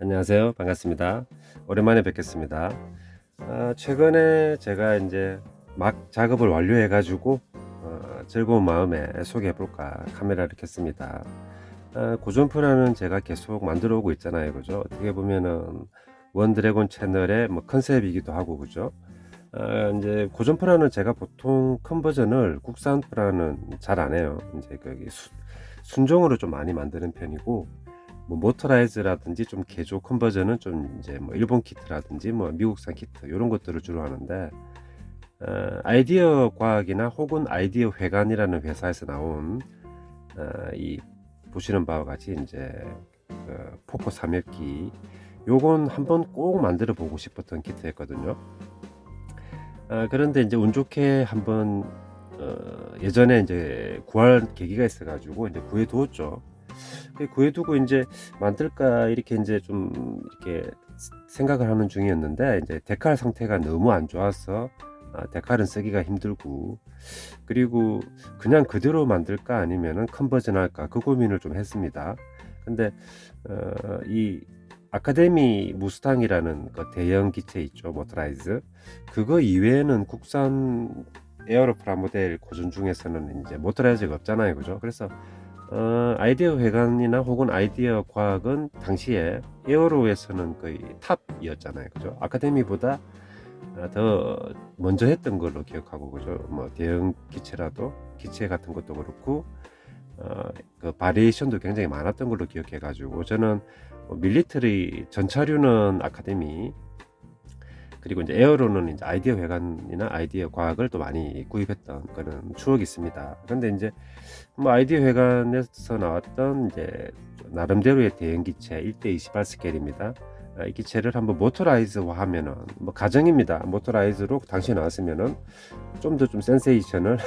안녕하세요. 반갑습니다. 오랜만에 뵙겠습니다. 최근에 제가 이제 막 작업을 완료해 가지고 즐거운 마음에 소개해 볼까 카메라를 켰습니다. 고전 프라는 제가 계속 만들어 오고 있잖아요. 그죠? 어떻게 보면은 원드래곤 채널의 뭐 컨셉이기도 하고 그죠? 인제 고전 프라는 제가 보통 큰 버전을 국산 프라는 잘 안 해요. 인제 거기 순종으로 좀 많이 만드는 편이고, 뭐 모터라이즈라든지 좀 개조 컨버전은 좀 이제 뭐 일본 키트라든지 뭐 미국산 키트 요런 것들을 주로 하는데, 아이디어 과학이나 혹은 아이디어 회관이라는 회사에서 나온 이 보시는 바와 같이 인제 포코 삼엽기, 요건 한번 꼭 만들어 보고 싶었던 키트였거든요. 그런데 인제 운 좋게 한번 예전에 인제 구할 계기가 있어 가지고 인제 구해 두었죠. 구해 두고 인제 '만들까?' 이렇게 인제 좀 이렇게 생각을 하는 중이었는데, 인제 데칼 상태가 너무 안 좋아서 데칼은 쓰기가 힘들고, 그리고 '그냥 그대로 만들까? 아니면은 컨버전 할까?' 그 고민을 좀 했습니다. 근데 이 아카데미 무스탕이라는 그 대형 기체 있죠, 모터라이즈. 그거 이외에는 국산 에어로 프라모델 고전 중에서는 인제 모터라이즈가 없잖아요. 그죠? 그래서 아이디어 회관이나 혹은 아이디어 과학은 당시에 에어로에서는 거의 탑이었잖아요. 그죠? 아카데미보다 더 먼저 했던 걸로 기억하고 그죠? 뭐 대형 기체라도 기체 같은 것도 그렇고 그 바리에이션도 굉장히 많았던 걸로 기억해 가지고, 저는 밀리터리 전차류는 아카데미, 그리고 이제 에어로는 이제 아이디어 회관이나 아이디어 과학을 또 많이 구입했던 그런 추억이 있습니다. 그런데 인제 뭐 아이디어 회관에서 나왔던 이제 나름대로의 대형 기체 1대 28 스케일입니다. 이 기체를 한번 모터라이즈화하면은, 뭐 가정입니다. 모터라이즈로 당시에 나왔으면은 좀 더 좀 센세이션을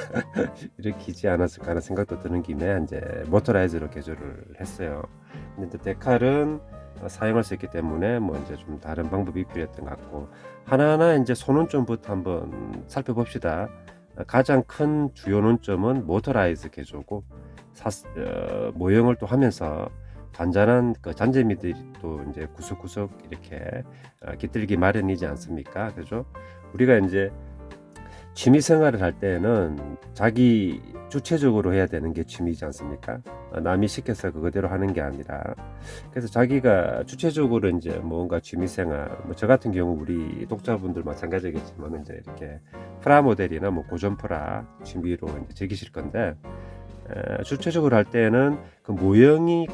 일으키지 않았을까 하는 생각도 드는 김에 인제 모터라이즈로 개조를 했어요. 근데 또 데칼은 사용할 수 있기 때문에 뭐 인제 좀 다른 방법이 필요했던 것 같고, 하나하나 인제 소논점부터 한번 살펴봅시다. 가장 큰 주요 논점은 모터라이즈 개조고, 모형을 또 하면서 잔잔한 그 잔재미들이 또 인제 구석구석 이렇게 깃들기 마련이지 않습니까? 그죠? 우리가 인제 취미 생활을 할 때에는 자기 주체적으로 해야 되는 게 취미지 않습니까? 남이 시켜서 그거대로 하는 게 아니라, 그래서 자기가 주체적으로 인제 뭔가 취미 생활, 뭐 저 같은 경우 우리 독자분들 마찬가지겠지만 인제 이렇게 프라모델이나 뭐 고전 프라 취미로 인제 즐기실 건데, 주체적으로 할 때에는 그 모형이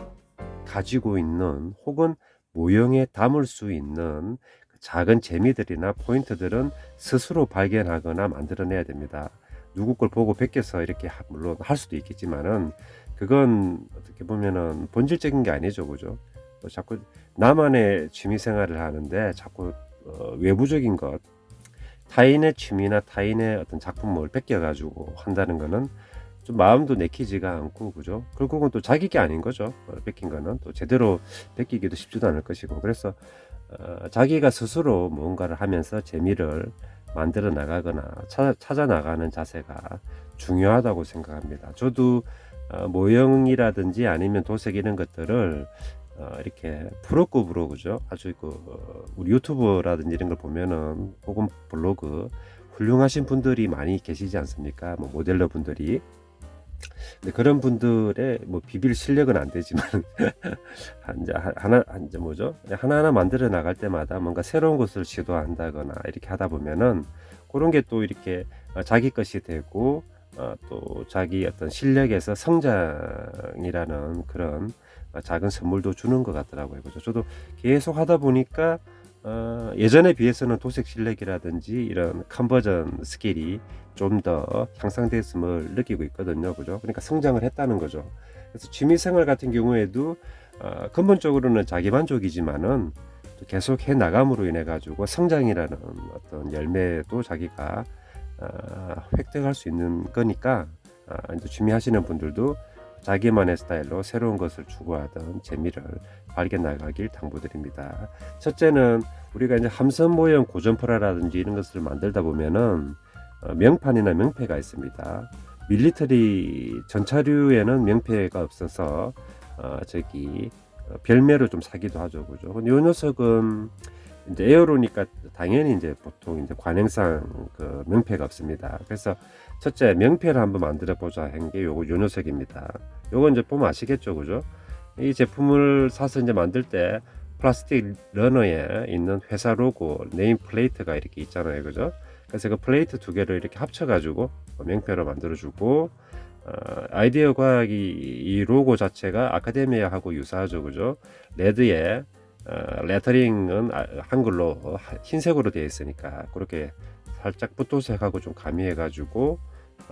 가지고 있는 혹은 모형에 담을 수 있는 그 작은 재미들이나 포인트들은 스스로 발견하거나 만들어내야 됩니다. 누구 걸 보고 베껴서 이렇게 물론 할 수도 있겠지만은, 그건 어떻게 보면은 본질적인 게 아니죠. 그죠? 자꾸 나만의 취미 생활을 하는데 자꾸 외부적인 것, 타인의 취미나 타인의 어떤 작품을 베껴 가지고 한다는 거는 좀 마음도 내키지가 않고 그죠? 결국은 또 자기 게 아닌 거죠. 뺏긴 거는 또 제대로 뺏기기도 쉽지도 않을 것이고, 그래서 자기가 스스로 무언가를 하면서 재미를 만들어 나가거나 찾아 나가는 자세가 중요하다고 생각합니다. 저도 모형이라든지 아니면 도색 이런 것들을 이렇게 프로급으로 그죠? 아주 그 우리 유튜버라든지 이런 걸 보면은 혹은 블로그 훌륭하신 분들이 많이 계시지 않습니까? 뭐 모델러 분들이. 근데 그런 분들의 뭐 비빌 실력은 안 되지만 한제 하나 한제 뭐죠? 하나하나 만들어 나갈 때마다 뭔가 새로운 것을 시도한다거나 이렇게 하다 보면은 고런 게 또 이렇게 자기 것이 되고, 또 자기 어떤 실력에서 성장이라는 그런 작은 선물도 주는 것 같더라고요. 그죠? 저도 계속 하다 보니까 예전에 비해서는 도색 실력이라든지 이런 컨버전 스킬이 좀 더 향상됐음을 느끼고 있거든요. 그죠? 그러니까 성장을 했다는 거죠. 그래서 취미 생활 같은 경우에도 근본적으로는 자기 만족이지만은 또 계속 해 나감으로 인해 가지고 성장이라는 어떤 열매도 자기가 획득할 수 있는 거니까, 인제 취미하시는 분들도 자기만의 스타일로 새로운 것을 추구하던 재미를 발견 나가길 당부드립니다. 첫째는 우리가 이제 함선 모형 고전프라라든지 이런 것을 만들다 보면은 명판이나 명패가 있습니다. 밀리터리 전차류에는 명패가 없어서 저기 별매로 좀 사기도 하죠, 그죠? 근데 요 녀석은 이제 에어로니까 당연히 이제 보통 이제 관행상 그 명패가 없습니다. 그래서 첫째 명패를 한번 만들어 보자 한 게 요거 요 녀석입니다. 요거 이제 보면 아시겠죠, 그죠? 이 제품을 사서 이제 만들 때 플라스틱 러너에 있는 회사 로고 네임 플레이트가 이렇게 있잖아요, 그죠? 그래서 그 플레이트 두 개를 이렇게 합쳐가지고 명패로 만들어주고, 아이디어 과학이 이 로고 자체가 아카데미아하고 유사하죠, 그죠? 레드에 레터링은 한글로 흰색으로 되어 있으니까 그렇게 살짝 붓도색하고 좀 가미해가지고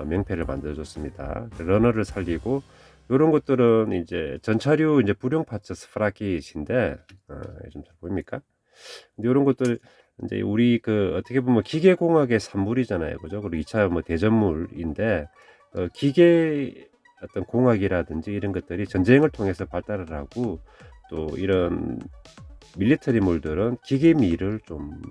명패를 만들어줬습니다. 러너를 살리고 이런 것들은 이제 전차류 이제 불용 파츠 스프라킷인데 좀 잘 보입니까? 근데 이런 것들 이제 우리 그 어떻게 보면 기계공학의 산물이잖아요, 그죠? 그리고 2차 뭐 대전물인데 기계 어떤 공학이라든지 이런 것들이 전쟁을 통해서 발달을 하고 또 이런 밀리터리물들은 기계미를 좀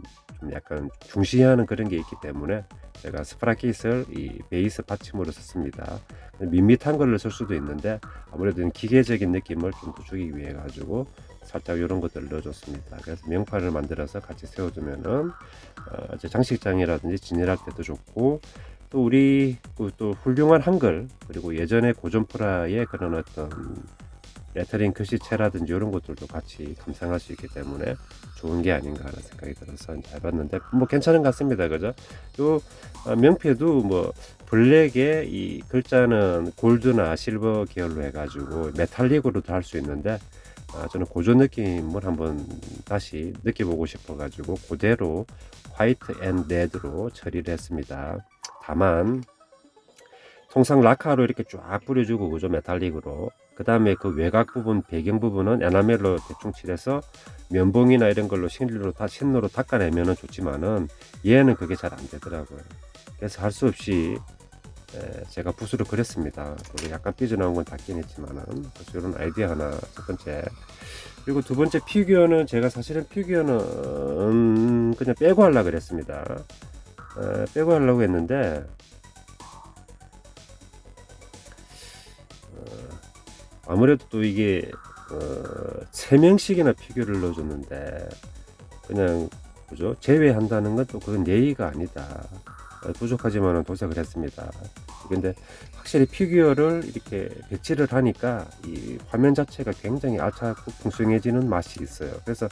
약간 중시하는 그런 게 있기 때문에 제가 스프라킷을 이 베이스 받침으로 썼습니다. 밋밋한 걸로 쓸 수도 있는데 아무래도 기계적인 느낌을 좀 더 주기 위해 가지고 살짝 이런 것들을 넣어줬습니다. 그래서 명파를 만들어서 같이 세워두면은 이제 장식장이라든지 진열할 때도 좋고, 또 우리 또 훌륭한 한글 그리고 예전에 고전프라의 그런 어떤 레터링 글씨체라든지 이런 것들도 같이 감상할 수 있기 때문에 좋은 게 아닌가 하는 생각이 들어서 이제 해봤는데 뭐 괜찮은 것 같습니다, 그죠? 요 명패도 뭐 블랙에 이 글자는 골드나 실버 계열로 해가지고 메탈릭으로도 할 수 있는데 저는 고전 느낌을 한번 다시 느껴보고 싶어가지고 그대로 화이트 앤 레드로 처리를 했습니다. 다만 통상 라카로 이렇게 쫙 뿌려주고, 그죠? 메탈릭으로. 그 다음에 그 외곽 부분, 배경 부분은 에나멜로 대충 칠해서 면봉이나 이런 걸로 신로로 닦아내면은 좋지만은 얘는 그게 잘 안 되더라고요. 그래서 할 수 없이 제가 붓으로 그렸습니다. 그리고 약간 삐져나온 건 닦긴 했지만은. 그래서 이런 아이디어 하나 첫 번째. 그리고 두 번째 피규어는 제가 사실은 피규어는 그냥 빼고 하려고 그랬습니다. 빼고 하려고 했는데 아무래도 또 이게 3명씩이나 피규어를 넣어줬는데 그냥 그죠? 제외한다는 건 또 그건 예의가 아니다. 부족하지만은 도색을 했습니다. 근데 확실히 피규어를 이렇게 배치를 하니까 이 화면 자체가 굉장히 알차고 풍성해지는 맛이 있어요. 그래서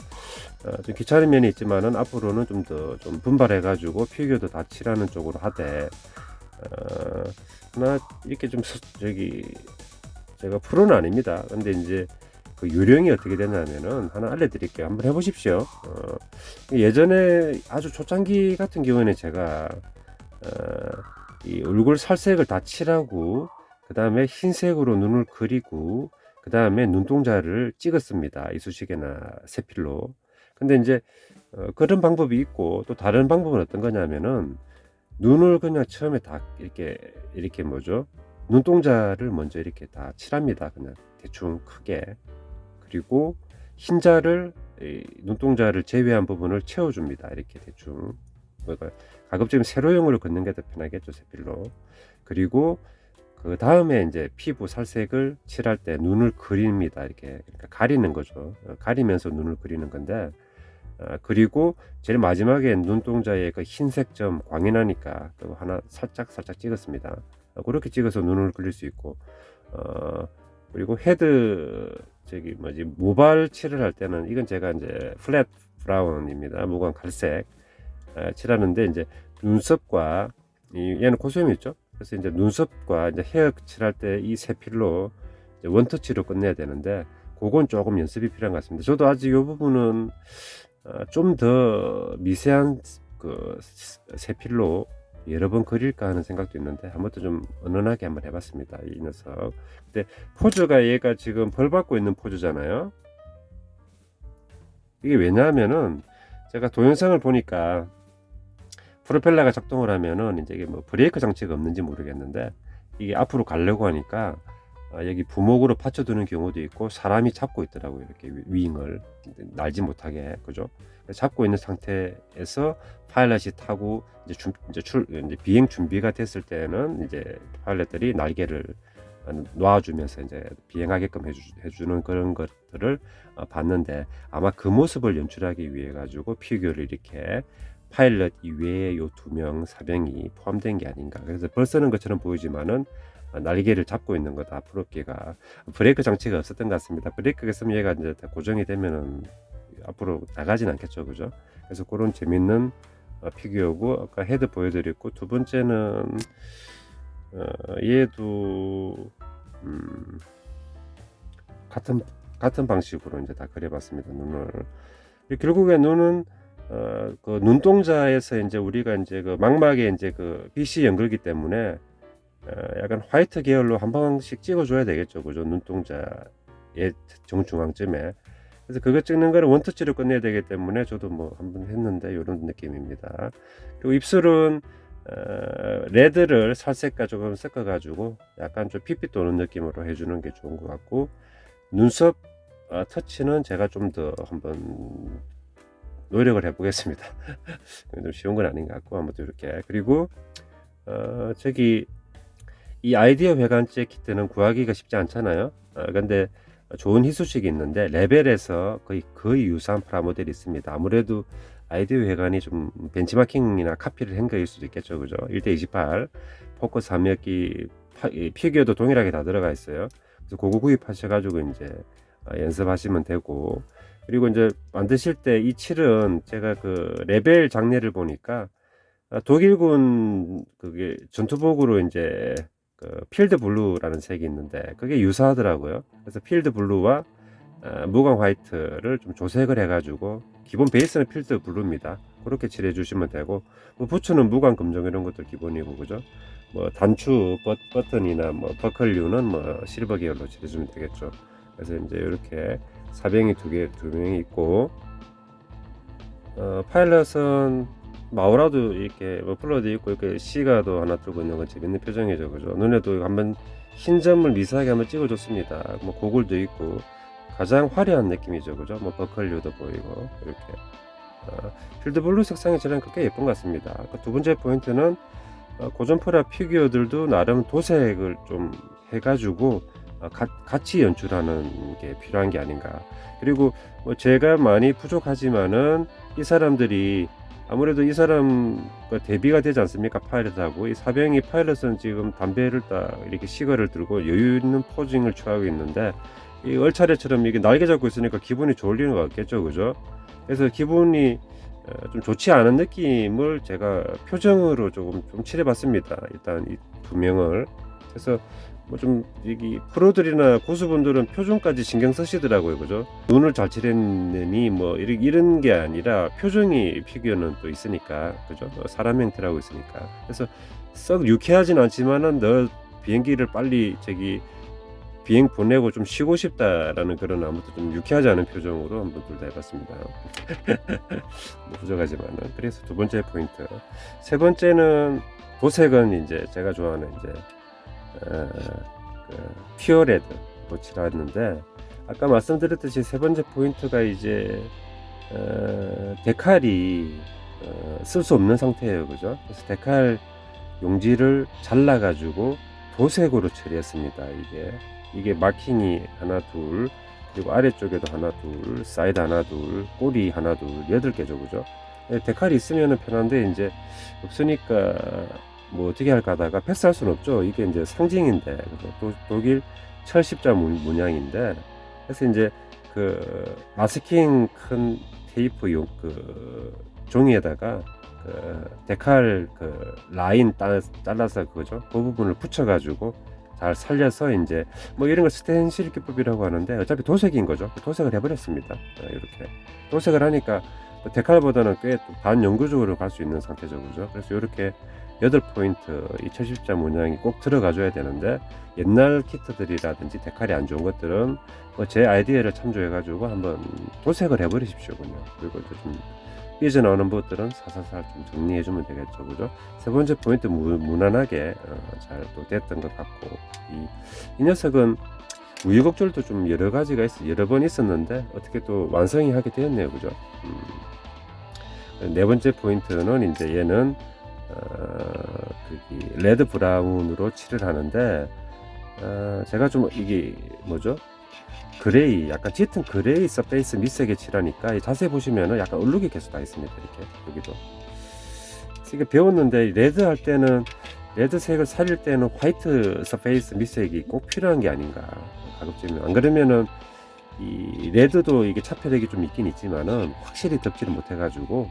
좀 귀찮은 면이 있지만은 앞으로는 좀 더 좀 분발해가지고 피규어도 다 칠하는 쪽으로 하되 하나 이렇게 좀 저기 제가 프로는 아닙니다. 근데 이제 그 요령이 어떻게 되냐면은 하나 알려드릴게요. 한번 해보십시오. 예전에 아주 초창기 같은 경우에는 제가 이 얼굴 살색을 다 칠하고 그 다음에 흰색으로 눈을 그리고 그 다음에 눈동자를 찍었습니다. 이쑤시개나 세필로. 근데 이제 그런 방법이 있고 또 다른 방법은 어떤 거냐면은 눈을 그냥 처음에 다 이렇게 뭐죠? 눈동자를 먼저 이렇게 다 칠합니다. 그냥 대충 크게. 그리고 흰자를 눈동자를 제외한 부분을 채워줍니다. 이렇게 대충. 그러니까 가급적이면 세로형으로 긋는 게 더 편하겠죠, 세필로. 그리고 그 다음에 이제 피부 살색을 칠할 때 눈을 그립니다. 이렇게 그러니까 가리는 거죠. 가리면서 눈을 그리는 건데, 그리고 제일 마지막에 눈동자에 그 흰색 점 광이 나니까 그거 하나 살짝 찍었습니다. 그렇게 찍어서 눈을 그릴 수 있고, 그리고 헤드 저기 뭐지 모발 칠을 할 때는 이건 제가 이제 플랫 브라운입니다. 무광 갈색 칠하는데 이제 눈썹과 얘는 코수염이 있죠. 그래서 이제 눈썹과 이제 헤어 칠할 때 이 세필로 원터치로 끝내야 되는데 그건 조금 연습이 필요한 것 같습니다. 저도 아직 이 부분은 좀 더 미세한 그 세필로 여러 번 그릴까 하는 생각도 있는데 한번 좀 은은하게 한번 해봤습니다. 이 녀석. 근데 포즈가 얘가 지금 벌 받고 있는 포즈잖아요. 이게 왜냐하면은 제가 동영상을 보니까 프로펠러가 작동을 하면은 이제 이게 뭐 브레이크 장치가 없는지 모르겠는데 이게 앞으로 가려고 하니까 여기 부목으로 받쳐두는 경우도 있고 사람이 잡고 있더라고요. 이렇게 윙을 날지 못하게, 그죠? 잡고 있는 상태에서 파일럿이 타고 이제 비행 준비가 됐을 때는 이제 파일럿들이 날개를 놔주면서 이제 비행하게끔 해주는 그런 것들을 봤는데, 아마 그 모습을 연출하기 위해 가지고 피규어를 이렇게 파일럿 이외에 요 2명 사병이 포함된 게 아닌가. 그래서 벌써는 것처럼 보이지만은 날개를 잡고 있는 거다. 프로끼가 브레이크 장치가 없었던 것 같습니다. 브레이크가 있으면 얘가 이제 다 고정이 되면은 앞으로 나가진 않겠죠, 그죠? 그래서 그런 재밌는 피규어고, 아까 헤드 보여드렸고, 두 번째는 얘도 같은 방식으로 이제 다 그려봤습니다. 눈을. 결국에 눈은 그 눈동자에서 이제 우리가 이제 그 망막에 이제 그 빛이 연글기 때문에 약간 화이트 계열로 한 방씩 찍어줘야 되겠죠, 그죠? 눈동자의 정중앙쯤에. 그래서 그거 찍는 거를 원터치로 끝내야 되기 때문에 저도 뭐 한번 했는데 이런 느낌입니다. 그리고 입술은 레드를 살색과 조금 섞어가지고 약간 좀 핏빛 도는 느낌으로 해주는 게 좋은 것 같고, 눈썹 터치는 제가 좀 더 한번 노력을 해보겠습니다. 좀 쉬운 건 아닌 것 같고, 아무튼 이렇게. 그리고 저기 이 아이디어 회관제 키트는 구하기가 쉽지 않잖아요. 근데 좋은 희소식이 있는데, 레벨에서 거의 유사한 프라모델이 있습니다. 아무래도 아이디어 회관이 좀 벤치마킹이나 카피를 한 거일 수도 있겠죠, 그죠? 1:28 포커스 함유기 피규어도 동일하게 다 들어가 있어요. 그래서 그거 구입하셔가지고 이제 연습하시면 되고, 그리고 이제 만드실 때 이 칠은 제가 그 레벨 장르를 보니까 독일군 그게 전투복으로 이제 그 필드 블루라는 색이 있는데 그게 유사하더라고요. 그래서 필드 블루와 무광 화이트를 좀 조색을 해가지고, 기본 베이스는 필드 블루입니다. 그렇게 칠해 주시면 되고, 뭐 부츠는 무광 금정 이런 것들 기본이고, 그죠? 뭐 단추 버튼이나 뭐 버클류는 뭐 실버 계열로 칠해 주면 되겠죠. 그래서 이제 이렇게 사병이 두 명이 있고, 파일럿은 마우라도 이렇게 머플러도 있고, 이렇게 시가도 하나 들고 있는 건 재밌는 표정이죠, 그죠? 눈에도 한번 흰 점을 미세하게 한번 찍어줬습니다. 뭐 고글도 있고 가장 화려한 느낌이죠, 그죠? 뭐 버클류도 보이고 이렇게. 필드 블루 색상이 저는 그렇게 예쁜 것 같습니다. 두 번째 포인트는 고전프라 피규어들도 나름 도색을 좀 해가지고 같이 연출하는 게 필요한 게 아닌가. 그리고 뭐 제가 많이 부족하지만은 이 사람들이 아무래도 이 사람과 대비가 되지 않습니까? 파일럿하고. 이 사병이 파일럿은 지금 담배를 딱 이렇게 시거를 들고 여유 있는 포징을 취하고 있는데, 이 얼차례처럼 이게 날개 잡고 있으니까 기분이 좋을 리는 없겠죠, 그죠? 그래서 기분이 좀 좋지 않은 느낌을 제가 표정으로 좀 칠해봤습니다. 일단 이 두 명을. 그래서 뭐 좀 여기 프로들이나 고수분들은 표정까지 신경 쓰시더라고요, 그죠? 눈을 잘 칠했느니 뭐 이런 게 아니라 표정이 피규어는 또 있으니까, 그죠? 사람 형태라고 있으니까. 그래서 썩 유쾌하진 않지만은 너 비행기를 빨리 비행 보내고 좀 쉬고 싶다라는 그런, 아무튼 좀 유쾌하지 않은 표정으로 한번 둘 다 해봤습니다. 뭐 부족하지만은. 그래서 두 번째 포인트. 세 번째는 도색은 이제 제가 좋아하는 이제 퓨어레드로 칠했는데, 아까 말씀드렸듯이 세 번째 포인트가 이제 데칼이 쓸 수 없는 상태예요, 그죠? 그래서 데칼 용지를 잘라 가지고 도색으로 처리했습니다. 이게 마킹이 하나 둘, 그리고 아래쪽에도 하나 둘, 사이드 하나 둘, 꼬리 하나 둘, 8개죠, 그죠? 데칼이 있으면 편한데 이제 없으니까 뭐 어떻게 할까 하다가 패스할 수는 없죠. 이게 이제 상징인데, 그래서 독일 철십자 문양인데, 그래서 이제 그 마스킹 큰 테이프 그 종이에다가 그 데칼 그 라인 잘라서 그거죠, 그 부분을 붙여가지고 잘 살려서 이제 뭐 이런 걸 스텐실 기법이라고 하는데, 어차피 도색인 거죠. 도색을 해버렸습니다. 이렇게 도색을 하니까 데칼보다는 꽤 반영구적으로 갈 수 있는 상태죠, 그죠? 그래서 이렇게 8포인트 이 철십자 문양이 꼭 들어가줘야 되는데, 옛날 키트들이라든지 데칼이 안 좋은 것들은 뭐 제 아이디어를 참조해가지고 한번 도색을 해버리십시오, 그냥. 그리고 좀 삐져나오는 것들은 사살살 좀 정리해주면 되겠죠, 그죠? 세 번째 포인트 무난하게 잘 또 됐던 것 같고, 이 녀석은 우여곡절도 좀 여러 가지가 여러 번 있었는데 어떻게 또 완성이 하게 되었네요, 그죠? 네 번째 포인트는 이제 얘는 레드 브라운으로 칠을 하는데, 제가 좀 이게 뭐죠? 그레이, 약간 짙은 그레이 서페이스 밑색에 칠하니까 자세히 보시면은 약간 얼룩이 계속 다 있습니다. 이렇게 여기도. 그래서 이게 배웠는데 레드 할 때는 레드색을 살릴 때는 화이트 서페이스 밑색이 꼭 필요한 게 아닌가 가급적이면. 안 그러면은 이 레드도 이게 차폐력이 좀 있긴 있지만은 확실히 덮지를 못해가지고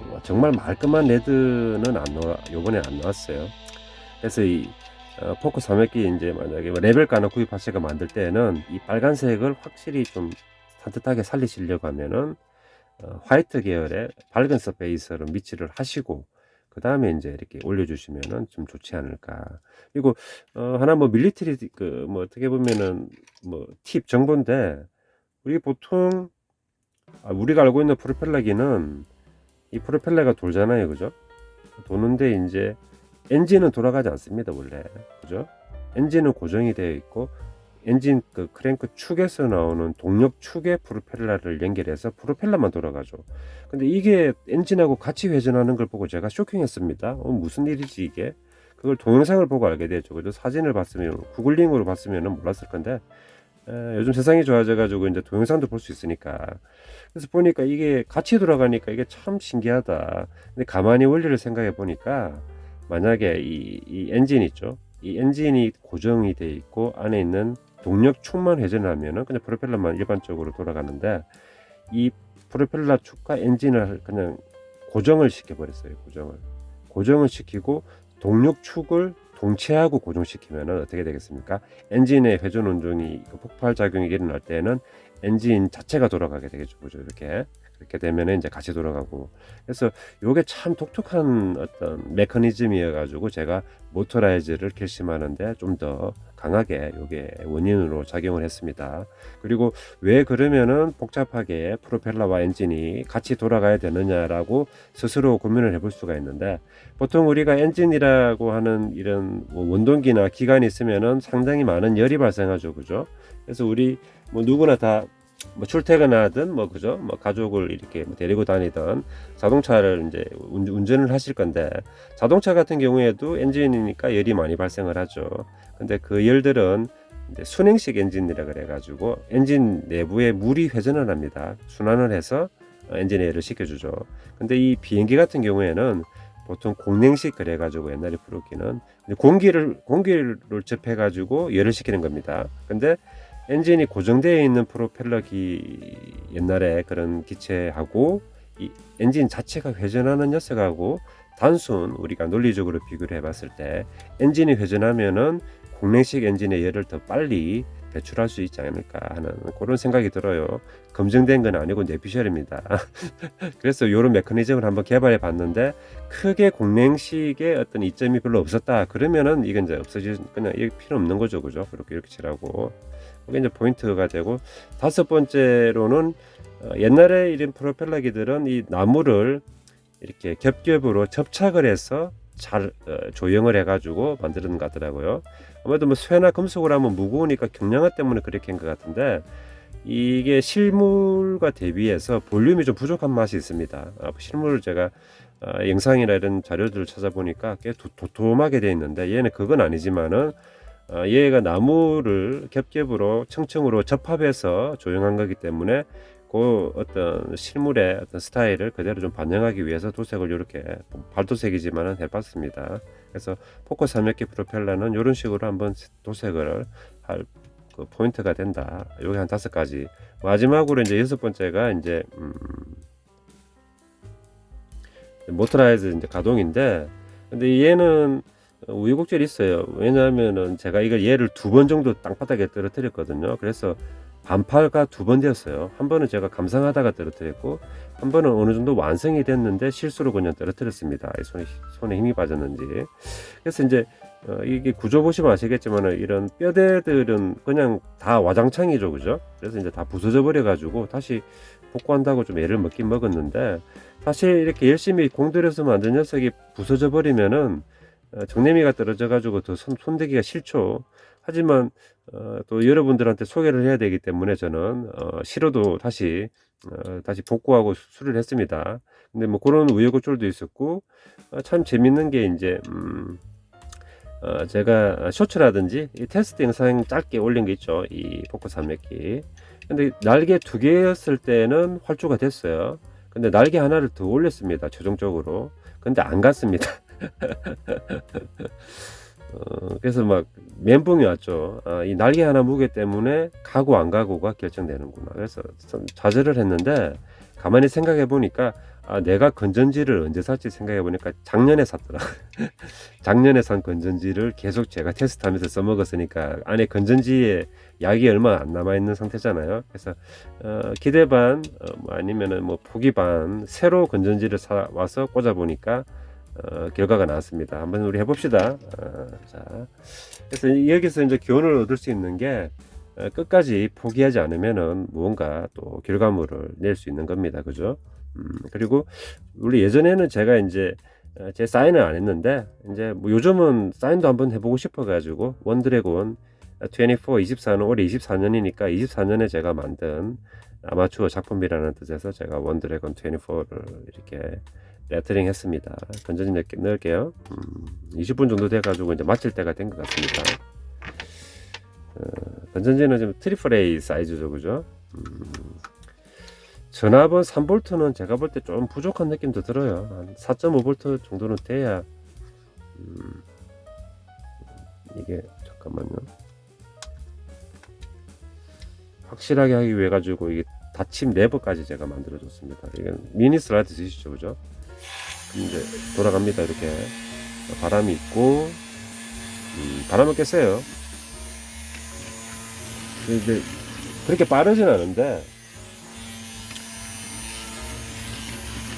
뭐 정말 말끔한 레드는 안 나와, 요번에 안 나왔어요. 그래서 이 포커 300기 이제 만약에 뭐 레벨가 하나 구입하시고 만들 때는 이 빨간색을 확실히 좀 산뜻하게 살리시려고 하면은 화이트 계열의 밝은 서페이스로 미치를 하시고 그 다음에 이제 이렇게 올려주시면은 좀 좋지 않을까. 그리고 하나 뭐 밀리터리 그 뭐 어떻게 보면은 뭐 팁 정보인데, 우리 보통 우리가 알고 있는 프로펠러기는 이 프로펠러가 돌잖아요, 그죠? 도는데 이제 엔진은 돌아가지 않습니다, 원래. 그죠? 엔진은 고정이 되어 있고 엔진 그 크랭크 축에서 나오는 동력 축에 프로펠러를 연결해서 프로펠러만 돌아가죠. 근데 이게 엔진하고 같이 회전하는 걸 보고 제가 쇼킹했습니다. 무슨 일이지 이게? 그걸 동영상을 보고 알게 됐죠. 그죠? 사진을 봤으면, 구글링으로 봤으면 몰랐을 건데 요즘 세상이 좋아져 가지고 이제 동영상도 볼 수 있으니까, 그래서 보니까 이게 같이 돌아가니까 이게 참 신기하다. 근데 가만히 원리를 생각해 보니까, 만약에 이 엔진 있죠, 이 엔진이 고정이 돼 있고 안에 있는 동력축만 회전하면은 그냥 프로펠러만 일반적으로 돌아가는데, 이 프로펠러 축과 엔진을 그냥 고정을 시켜 버렸어요. 고정을 시키고 동력축을 동체하고 고정시키면 어떻게 되겠습니까? 엔진의 회전 운동이 폭발 작용이 일어날 때는 엔진 자체가 돌아가게 되겠죠. 그죠? 이렇게 그렇게 되면 이제 같이 돌아가고. 그래서 이게 참 독특한 어떤 메커니즘이어 가지고 제가 모터라이즈를 결심하는데 좀 더 강하게 이게 원인으로 작용을 했습니다. 그리고 왜 그러면은 복잡하게 프로펠러와 엔진이 같이 돌아가야 되느냐라고 스스로 고민을 해볼 수가 있는데, 보통 우리가 엔진이라고 하는 이런 뭐 원동기나 기관이 있으면은 상당히 많은 열이 발생하죠, 그죠? 그래서 우리 뭐 누구나 다 뭐 출퇴근하든 뭐 그죠, 뭐 가족을 이렇게 뭐 데리고 다니던 자동차를 이제 운전을 하실 건데, 자동차 같은 경우에도 엔진이니까 열이 많이 발생을 하죠. 근데 그 열들은 이제 순행식 엔진이라 그래 가지고 엔진 내부에 물이 회전을 합니다. 순환을 해서 엔진에 열을 식혀주죠. 근데 이 비행기 같은 경우에는 보통 공냉식 그래 가지고 옛날에 부르기는 공기를 접해 가지고 열을 식히는 겁니다. 근데 엔진이 고정되어 있는 프로펠러기, 옛날에 그런 기체하고 이 엔진 자체가 회전하는 녀석하고 단순 우리가 논리적으로 비교를 해봤을 때 엔진이 회전하면은 공냉식 엔진의 열을 더 빨리 배출할 수 있지 않을까 하는 그런 생각이 들어요. 검증된 건 아니고 내피셜입니다. 그래서 이런 메커니즘을 한번 개발해 봤는데, 크게 공냉식의 어떤 이점이 별로 없었다 그러면은 이건 이제 없어질, 그냥 이게 필요 없는 거죠, 그죠? 이렇게 칠하고. 그게 이제 포인트가 되고, 다섯 번째로는 옛날에 이런 프로펠러기들은 이 나무를 이렇게 겹겹으로 접착을 해서 잘 조형을 해가지고 만드는 것 같더라고요. 아무래도 뭐 쇠나 금속을 하면 무거우니까 경량화 때문에 그렇게 한 것 같은데, 이게 실물과 대비해서 볼륨이 좀 부족한 맛이 있습니다. 실물을 제가 영상이나 이런 자료들을 찾아보니까 꽤 도톰하게 되어 있는데, 얘는 그건 아니지만은 얘가 나무를 겹겹으로 청청으로 접합해서 조형한 거기 때문에 그 어떤 실물의 어떤 스타일을 그대로 좀 반영하기 위해서 도색을 이렇게 발도색이지만은 해봤습니다. 그래서 포커 300기 프로펠러는 이런 식으로 한번 도색을 할 그 포인트가 된다. 여기 한 5가지. 마지막으로 이제 6번째가 이제 모터라이즈 이제 가동인데, 근데 얘는 우여곡절이 있어요. 왜냐하면은 제가 얘를 2번 정도 땅바닥에 떨어뜨렸거든요. 그래서 반파가 2번 되었어요. 한 번은 제가 감상하다가 떨어뜨렸고, 한 번은 어느 정도 완성이 됐는데 실수로 그냥 떨어뜨렸습니다. 손에 힘이 빠졌는지. 그래서 이제 이게 구조 보시면 아시겠지만 이런 뼈대들은 그냥 다 와장창이죠, 그죠? 그래서 이제 다 부서져 버려 가지고 다시 복구한다고 좀 애를 먹긴 먹었는데, 사실 이렇게 열심히 공들여서 만든 녀석이 부서져 버리면은 정내미가 떨어져 가지고 더 손대기가 싫죠. 하지만 또 여러분들한테 소개를 해야 되기 때문에 저는 싫어도 다시 복구하고 수리를 했습니다. 근데 뭐 그런 우여곡절도 있었고, 참 재밌는 게 이제 제가 쇼츠라든지 이 테스트 영상 짧게 올린 게 있죠. 이 포커스 한몇기. 근데 날개 2개였을 때는 활주가 됐어요. 근데 날개 하나를 더 올렸습니다. 최종적으로. 근데 안 갔습니다. 그래서 막 멘붕이 왔죠. 이 날개 하나 무게 때문에 가고 안 가고가 결정되는구나. 그래서 좀 좌절을 했는데 가만히 생각해 보니까 내가 건전지를 언제 샀지 생각해 보니까 작년에 샀더라. 작년에 산 건전지를 계속 제가 테스트하면서 써먹었으니까 안에 건전지에 약이 얼마 안 남아 있는 상태잖아요. 그래서 기대 반 뭐 아니면은 뭐 포기 반 새로 건전지를 사 와서 꽂아 보니까 결과가 나왔습니다. 한번 우리 해봅시다. 자, 그래서 여기서 이제 교훈을 얻을 수 있는 게 끝까지 포기하지 않으면은 무언가 또 결과물을 낼 수 있는 겁니다. 그죠? 그리고 우리 예전에는 제가 이제 제 사인을 안 했는데 이제 뭐 요즘은 사인도 한번 해보고 싶어가지고 원드래곤 24, 24는 올해 24년이니까 24년에 제가 만든 아마추어 작품이라는 뜻에서 제가 원드래곤 24를 이렇게 레터링 했습니다. 건전지 넣을게요. 20분 정도 돼가지고 이제 마칠 때가 된 것 같습니다. 건전지는 지금 트리플 A 사이즈죠, 그죠? 전압은 3V는 제가 볼 때 좀 부족한 느낌도 들어요. 한 4.5V 정도는 돼야 이게 잠깐만요. 확실하게 하기 위해 가지고 이게 닫힘 레버까지 제가 만들어 줬습니다. 이게 미니 슬라이드 쓰시죠, 그죠? 이제 돌아갑니다. 이렇게 바람이 있고 바람은 꽤 세요. 근데 그렇게 빠르진 않은데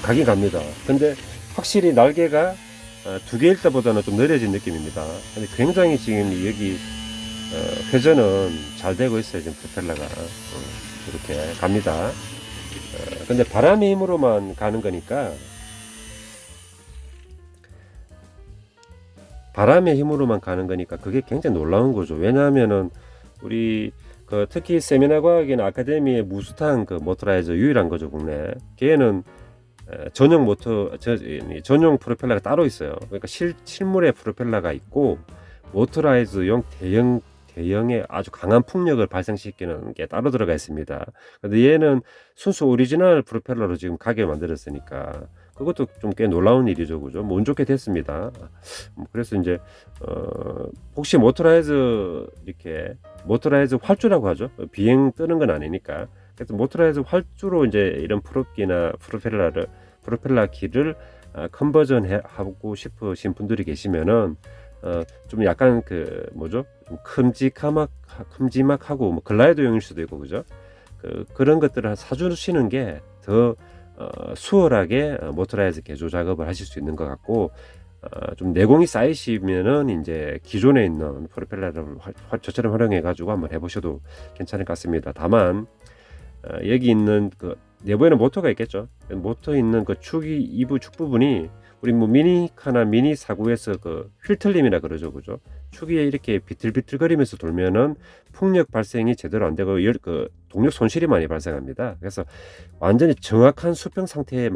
가긴 갑니다. 근데 확실히 날개가 2개일 때보다는 좀 느려진 느낌입니다. 근데 굉장히 지금 여기 회전은 잘 되고 있어요. 지금 프로펠러가 이렇게 갑니다. 근데 바람의 힘으로만 가는 거니까 그게 굉장히 놀라운 거죠. 왜냐하면은 우리 특히 세미나 과학이나 아카데미의 무수탄 모터라이저 유일한 거죠, 국내. 걔는 전용 전용 프로펠러가 따로 있어요. 그러니까 실물의 프로펠러가 있고 모터라이즈용 대형의 아주 강한 풍력을 발생시키는 게 따로 들어가 있습니다. 근데 얘는 순수 오리지널 프로펠러로 지금 가게 만들었으니까 그것도 좀 꽤 놀라운 일이죠, 그죠? 뭐 운 좋게 됐습니다. 그래서 이제 혹시 모터라이즈 활주라고 하죠. 비행 뜨는 건 아니니까. 그래서 모터라이즈 활주로 이제 이런 프로기나 프로펠러 키를 컨버전 하고 싶으신 분들이 계시면은 좀 약간 좀 큼지막하고 뭐 글라이더용일 수도 있고, 그죠? 그런 것들을 사주시는 게 더 수월하게 모터라이즈 개조 작업을 하실 수 있는 것 같고, 좀 내공이 쌓이시면은 이제 기존에 있는 프로펠러를 저처럼 활용해 가지고 한번 해보셔도 괜찮을 것 같습니다. 다만 여기 있는 내부에는 모터가 있겠죠. 모터 있는 축이 이부 축 부분이 우리 뭐 미니카나 미니 사구에서 휠틀림이라 그러죠, 그죠? 축이 이렇게 비틀비틀거리면서 돌면은 풍력 발생이 제대로 안 되고 동력 손실이 많이 발생합니다. 그래서 완전히 정확한 수평 상태에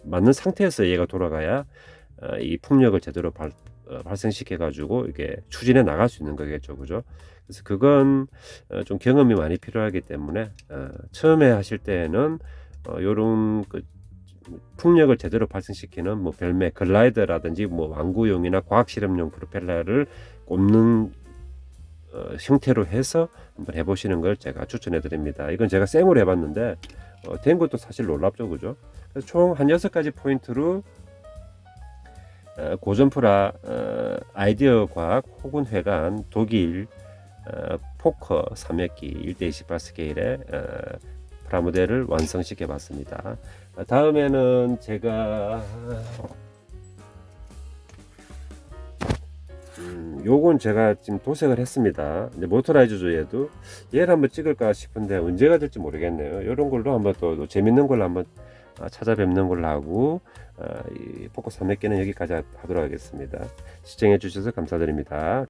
맞는 상태에서 얘가 돌아가야 이 풍력을 제대로 발생시켜 가지고 이게 추진해 나갈 수 있는 거겠죠, 그죠? 그래서 그건 좀 경험이 많이 필요하기 때문에 처음에 하실 때는 요런 풍력을 제대로 발생시키는 뭐 별매 글라이더라든지 뭐 완구용이나 과학 실험용 프로펠러를 꼽는 형태로 해서 한번 해보시는 걸 제가 추천해 드립니다. 이건 제가 생으로 해봤는데 된 것도 사실 놀랍죠, 그죠? 그래서 총 한 6가지 포인트로 고전프라, 아이디어 과학, 혹은 회관, 독일, 포커 3회기 1:28 스케일의 프라모델을 완성시켜 봤습니다. 다음에는 제가 요건 제가 지금 도색을 했습니다. 이제 모터라이저죠. 얘를 한번 찍을까 싶은데 언제가 될지 모르겠네요. 이런 걸로 한번 또 재밌는 걸로 한번 찾아뵙는 걸로 하고 이 포커스 300개는 여기까지 하도록 하겠습니다. 시청해 주셔서 감사드립니다.